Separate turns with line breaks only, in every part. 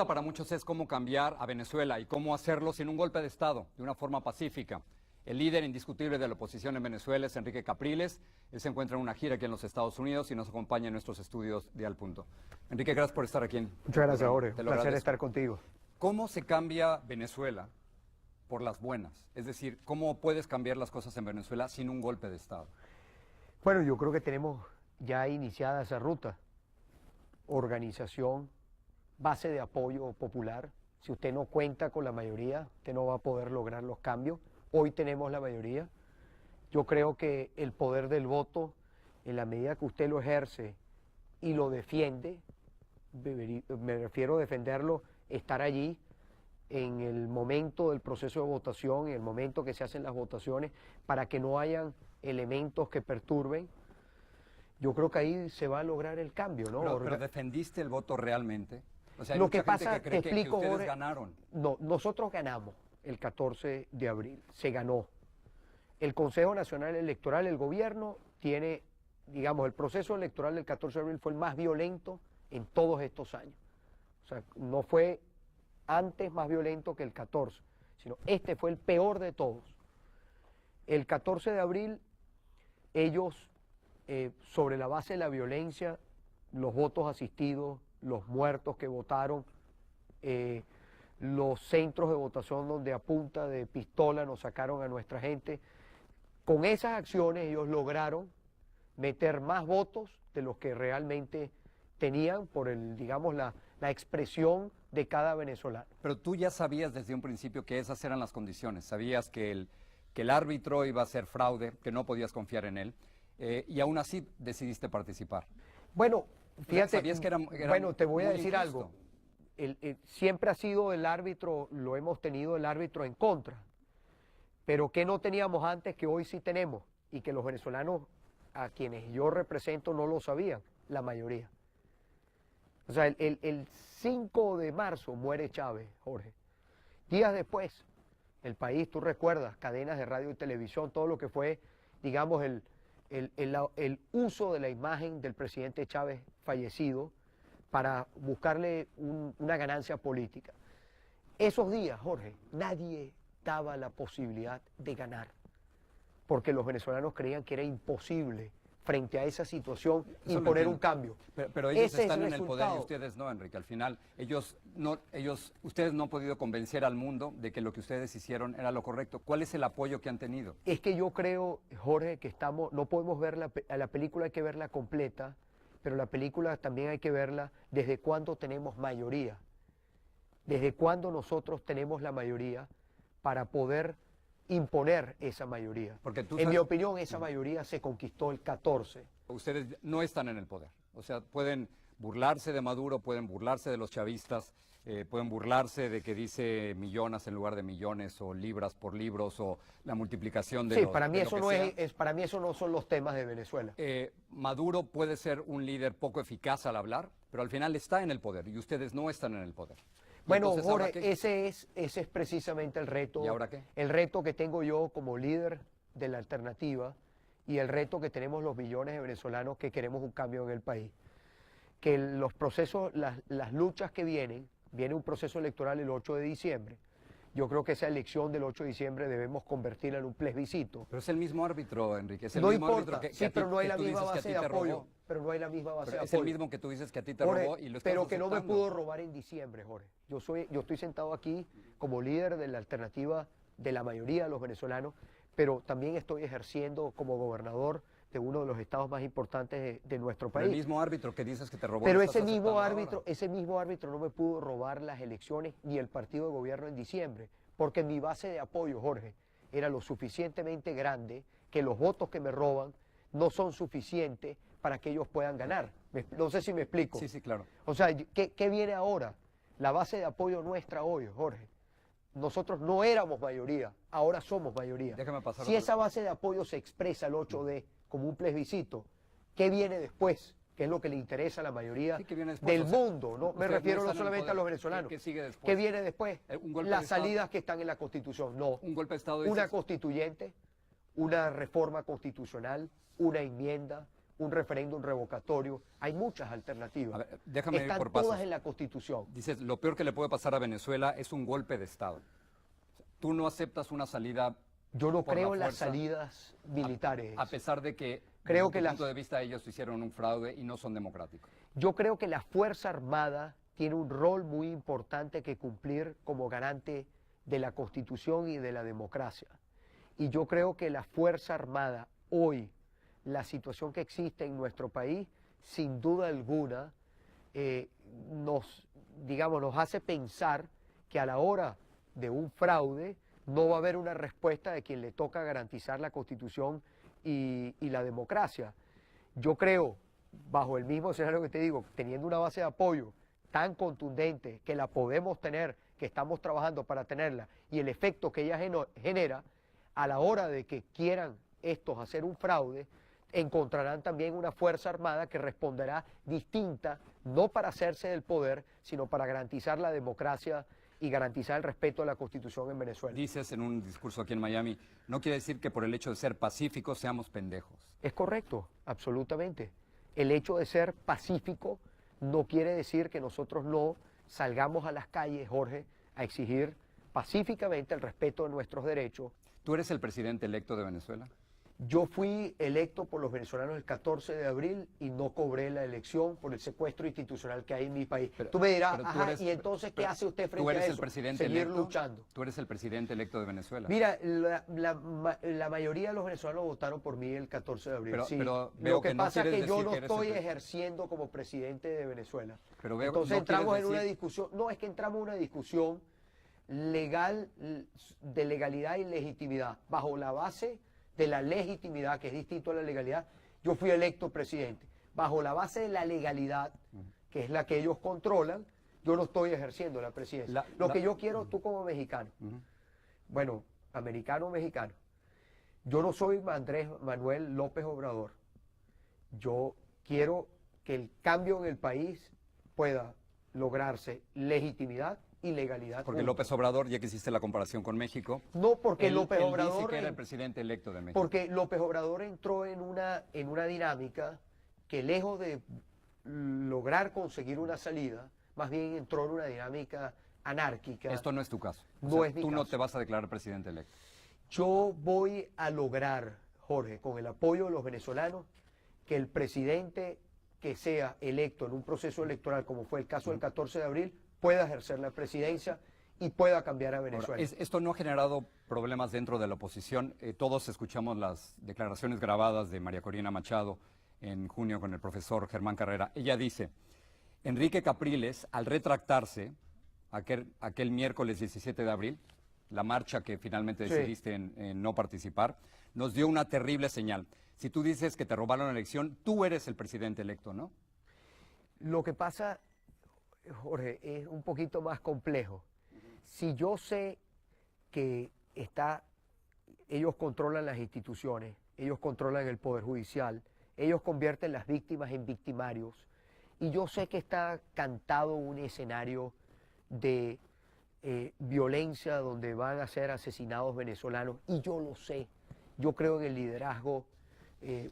Para muchos es cómo cambiar a Venezuela y cómo hacerlo sin un golpe de Estado, de una forma pacífica. El líder indiscutible de la oposición en Venezuela es Enrique Capriles. Él se encuentra en una gira aquí en los Estados Unidos y nos acompaña en nuestros estudios de Al Punto. Enrique, gracias por estar aquí.
Muchas gracias, Jorge. Un placer estar contigo.
¿Cómo se cambia Venezuela por las buenas? Es decir, ¿cómo puedes cambiar las cosas en Venezuela sin un golpe de Estado?
Bueno, yo creo que tenemos ya iniciada esa ruta. Organización, base de apoyo popular. Si usted no cuenta con la mayoría, usted no va a poder lograr los cambios. Hoy tenemos la mayoría. Yo creo que el poder del voto, en la medida que usted lo ejerce y lo defiende, me refiero a defenderlo, estar allí en el momento del proceso de votación, en el momento que se hacen las votaciones, para que no hayan elementos que perturben. Yo creo que ahí se va a lograr el cambio, ¿no?
Pero ¿defendiste el voto realmente? O sea, hay
lo que
mucha gente
pasa,
que cree
te explico,
que ustedes
Jorge,
ganaron.
No, nosotros ganamos el 14 de abril, se ganó. El Consejo Nacional Electoral, el gobierno tiene, digamos, el proceso electoral del 14 de abril fue el más violento en todos estos años. O sea, no fue antes más violento que el 14, sino este fue el peor de todos. El 14 de abril, ellos, sobre la base de la violencia, los votos asistidos, los muertos que votaron, los centros de votación donde a punta de pistola nos sacaron a nuestra gente, con esas acciones ellos lograron meter más votos de los que realmente tenían por digamos, la expresión de cada venezolano.
Pero tú ya sabías desde un principio que esas eran las condiciones, sabías que el árbitro iba a ser fraude, que no podías confiar en él, y aún así decidiste participar.
Bueno, fíjate,
¿sabías que era
bueno, te voy a
muy
decir
injusto?
algo. Siempre ha sido el árbitro, lo hemos tenido el árbitro en contra, pero que no teníamos antes que hoy sí tenemos, y que los venezolanos a quienes yo represento no lo sabían, la mayoría. O sea, el 5 de marzo muere Chávez, Jorge. Días después, el país, tú recuerdas, cadenas de radio y televisión, todo lo que fue, digamos, el uso de la imagen del presidente Chávez fallecido para buscarle una ganancia política. Esos días, Jorge, nadie daba la posibilidad de ganar, porque los venezolanos creían que era imposible frente a esa situación imponer un cambio.
Pero ellos
Ese
están
es el
en el poder y
resultado.
ustedes no, Enrique. Al final, ustedes no han podido convencer al mundo de que lo que ustedes hicieron era lo correcto. ¿Cuál es el apoyo que han tenido?
Es que yo creo, Jorge, que no podemos ver la película, hay que verla completa, pero la película también hay que verla desde cuándo tenemos mayoría. Desde cuándo nosotros tenemos la mayoría para poder imponer esa mayoría.
Porque
en mi opinión, esa mayoría se conquistó el 14.
Ustedes no están en el poder. O sea, pueden burlarse de Maduro, pueden burlarse de los chavistas, pueden burlarse de que dice millones en lugar de millones, o libras por libros, o la multiplicación de los,
para mí
de
eso
lo
no
que sea.
para mí eso no son los temas de Venezuela.
Maduro puede ser un líder poco eficaz al hablar, pero al final está en el poder y ustedes no están en el poder.
Bueno,
Entonces,
Jorge, ese es precisamente el reto.
¿Y ahora qué?
El reto que tengo yo como líder de la alternativa y el reto que tenemos los millones de venezolanos que queremos un cambio en el país. Que los procesos, las luchas que viene un proceso electoral el 8 de diciembre. Yo creo que esa elección del 8 de diciembre debemos convertirla en un plebiscito.
Pero es el mismo árbitro, Enrique. Es el
No
mismo
importa,
árbitro
sí, pero no hay
que
la
tú
misma
dices que a
base
ti
de
te
apoyo.
robó.
Pero no hay la misma base de
Es
apoyo.
el mismo que tú dices que a ti te
Jorge,
robó y lo estás
pero que no me
aceptando.
pudo robar en diciembre, Jorge. Yo estoy sentado aquí como líder de la alternativa de la mayoría de los venezolanos, pero también estoy ejerciendo como gobernador de uno de los estados más importantes de nuestro
Pero
país.
el mismo árbitro que dices que te robó.
Pero
lo estás aceptando ahora.
ese mismo árbitro no me pudo robar las elecciones ni el partido de gobierno en diciembre, porque mi base de apoyo, Jorge, era lo suficientemente grande que los votos que me roban no son suficientes para que ellos puedan ganar. No sé si me explico.
Sí, sí, claro.
O sea, ¿qué viene ahora? La base de apoyo nuestra hoy, Jorge. Nosotros no éramos mayoría, ahora somos mayoría.
Déjame pasar
Si esa base de apoyo se expresa el 8D como un plebiscito, ¿qué viene después? Que es lo que le interesa a la mayoría
Sí, ¿qué viene después?
del
O sea,
mundo, ¿no? Me
ustedes
refiero
no
no
están en el
solamente a
poder.
los venezolanos.
¿Qué sigue después?
¿Qué viene después?
¿Un golpe
Las
de Estado?
salidas que están en la Constitución, no.
Un golpe de Estado.
Una
dices.
constituyente, una reforma constitucional, una enmienda, un referéndum revocatorio. Hay muchas alternativas.
A ver, déjame ir
Están
por pasos.
todas en la Constitución.
Dices, lo peor que le puede pasar a Venezuela es un golpe de Estado. Tú no aceptas una salida.
Yo no
por la
creo en las
fuerza,
salidas militares.
a pesar de que,
Creo
desde
que
tu
las-
punto de vista, ellos hicieron un fraude y no son democráticos.
Yo creo que la Fuerza Armada tiene un rol muy importante que cumplir como garante de la Constitución y de la democracia. Y yo creo que la Fuerza Armada hoy, la situación que existe en nuestro país, sin duda alguna, nos hace pensar que a la hora de un fraude no va a haber una respuesta de quien le toca garantizar la Constitución y la democracia. Yo creo, bajo el mismo escenario que te digo, teniendo una base de apoyo tan contundente que la podemos tener, que estamos trabajando para tenerla, y el efecto que ella genera, a la hora de que quieran estos hacer un fraude, encontrarán también una Fuerza Armada que responderá distinta, no para hacerse del poder, sino para garantizar la democracia y garantizar el respeto a la Constitución en Venezuela.
Dices en un discurso aquí en Miami, no quiere decir que por el hecho de ser pacíficos seamos pendejos.
Es correcto, absolutamente. El hecho de ser pacífico no quiere decir que nosotros no salgamos a las calles, Jorge, a exigir pacíficamente el respeto de nuestros derechos.
¿Tú eres el presidente electo de Venezuela?
Yo fui electo por los venezolanos el 14 de abril y no cobré la elección por el secuestro institucional que hay en mi país. Tú me dirás,
pero tú
ajá,
eres-
¿y entonces qué
pero
hace usted
¿Tú
frente a
eres
eso?
el presidente
Seguir
electo?
luchando.
Tú eres el presidente electo de Venezuela.
Mira, la mayoría de los venezolanos votaron por mí el 14 de abril.
Pero-
sí.
pero veo
Lo que
que no
pasa es
quieres
que yo
decir
no
que eres
estoy
el pre-
ejerciendo como presidente de Venezuela.
Pero veo-
Entonces
no
entramos
quieres
en una
decir-
discusión, no, es que entramos en una discusión legal, de legalidad y legitimidad, bajo la base de la legitimidad, que es distinto a la legalidad. Yo fui electo presidente. Bajo la base de la legalidad, que es la que ellos controlan, yo no estoy ejerciendo la presidencia. Lo que yo quiero, tú como mexicano, bueno, americano o mexicano, yo no soy Andrés Manuel López Obrador. Yo quiero que el cambio en el país pueda lograrse legitimidad y legalidad.
Porque
juntas.
López Obrador, ya que hiciste la comparación con México,
No, porque
él
López
dice
Obrador...
que era el presidente electo de México.
Porque López Obrador entró en una dinámica que lejos de lograr conseguir una salida, más bien entró en una dinámica anárquica.
Esto no es tu caso.
No es mi
tú no
caso.
te vas a declarar presidente electo.
Yo voy a lograr, Jorge, con el apoyo de los venezolanos, que el presidente que sea electo en un proceso electoral, como fue el caso del 14 de abril, pueda ejercer la presidencia y pueda cambiar a Venezuela.
Ahora, esto no ha generado problemas dentro de la oposición. Todos escuchamos las declaraciones grabadas de María Corina Machado en junio con el profesor Germán Carrera. Ella dice, Enrique Capriles, al retractarse aquel miércoles 17 de abril, la marcha que finalmente
Sí.
decidiste en no participar, nos dio una terrible señal. Si tú dices que te robaron la elección, tú eres el presidente electo, ¿no?
Lo que pasa, Jorge, es un poquito más complejo. Si yo sé que ellos controlan las instituciones, ellos controlan el Poder Judicial, ellos convierten las víctimas en victimarios, y yo sé que está cantado un escenario de violencia donde van a ser asesinados venezolanos, y yo lo sé, yo creo en el liderazgo.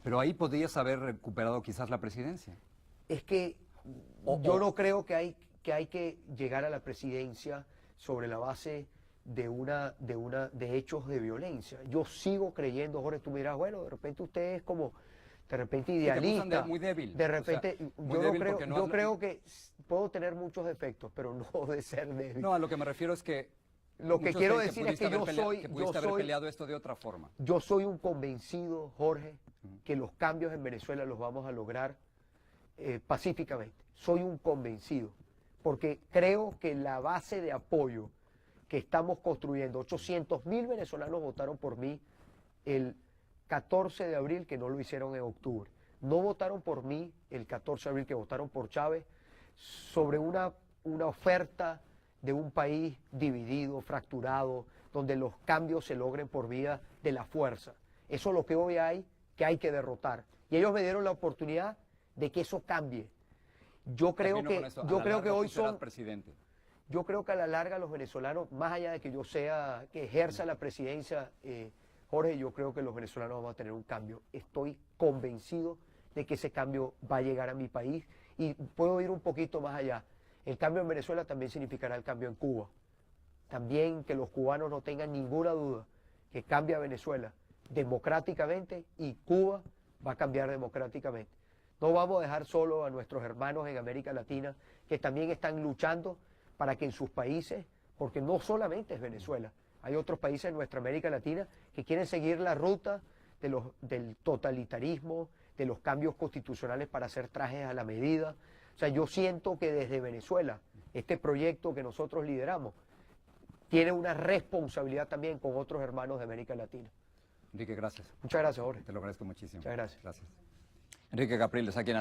Pero ahí podrías haber recuperado quizás la presidencia.
Es que yo no creo que hay que llegar a la presidencia sobre la base de hechos de violencia. Yo sigo creyendo, Jorge, tú me dirás, bueno, de repente usted es como, de repente
te acusan
idealista.
de muy débil.
De
O sea,
repente,
muy
yo no
débil
creo,
porque no
yo
has-
creo que puedo tener muchos defectos, pero no de ser débil.
No, a lo que me refiero es que...
Lo que
muchos
quiero
creen
decir es
pudiste
que
haber
yo
que pudiste haber
soy,
peleado esto de otra forma.
yo soy un convencido, Jorge, que los cambios en Venezuela los vamos a lograr pacíficamente. Soy un convencido, porque creo que la base de apoyo que estamos construyendo, 800.000 venezolanos votaron por mí el 14 de abril, que no lo hicieron en octubre. No votaron por mí el 14 de abril, que votaron por Chávez, sobre una oferta de un país dividido, fracturado, donde los cambios se logren por vía de la fuerza. Eso es lo que hoy hay que derrotar. Y ellos me dieron la oportunidad de que eso cambie. Yo creo
Termino
que,
con esto. A
yo
la
creo que
larga
hoy
tú serás
son,
presidente.
yo creo que a la larga los venezolanos, más allá de que yo sea, que ejerza la presidencia, Jorge, yo creo que los venezolanos vamos a tener un cambio. Estoy convencido de que ese cambio va a llegar a mi país y puedo ir un poquito más allá. El cambio en Venezuela también significará el cambio en Cuba. También que los cubanos no tengan ninguna duda que cambia Venezuela democráticamente y Cuba va a cambiar democráticamente. No vamos a dejar solo a nuestros hermanos en América Latina que también están luchando para que en sus países, porque no solamente es Venezuela, hay otros países en nuestra América Latina que quieren seguir la ruta del totalitarismo, de los cambios constitucionales para hacer trajes a la medida. O sea, yo siento que desde Venezuela, este proyecto que nosotros lideramos, tiene una responsabilidad también con otros hermanos de América Latina.
Enrique, gracias.
Muchas gracias, Jorge.
Te lo agradezco muchísimo.
Muchas gracias.
Gracias. Enrique Capriles, aquí en